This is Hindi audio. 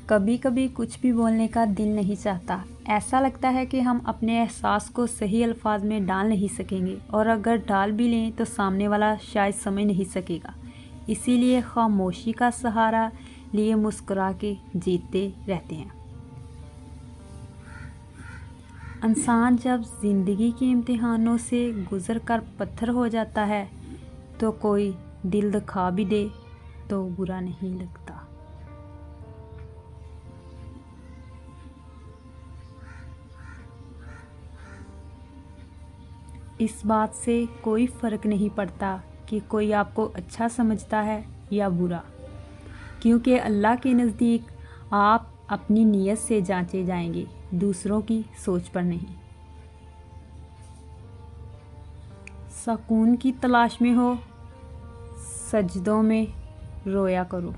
कभी कभी कुछ भी बोलने का दिल नहीं चाहता। ऐसा लगता है कि हम अपने एहसास को सही अल्फाज में डाल नहीं सकेंगे, और अगर डाल भी लें तो सामने वाला शायद समझ नहीं सकेगा। इसीलिए खामोशी का सहारा लिए मुस्कुरा के जीते रहते हैं। इंसान जब ज़िंदगी के इम्तिहानों से गुज़र कर पत्थर हो जाता है तो कोई दिल दुखा भी दे तो बुरा नहीं लगता। इस बात से कोई फ़र्क नहीं पड़ता कि कोई आपको अच्छा समझता है या बुरा, क्योंकि अल्लाह के नज़दीक आप अपनी नीयत से जांचे जाएंगे, दूसरों की सोच पर नहीं। सुकून की तलाश में हो, सजदों में रोया करो।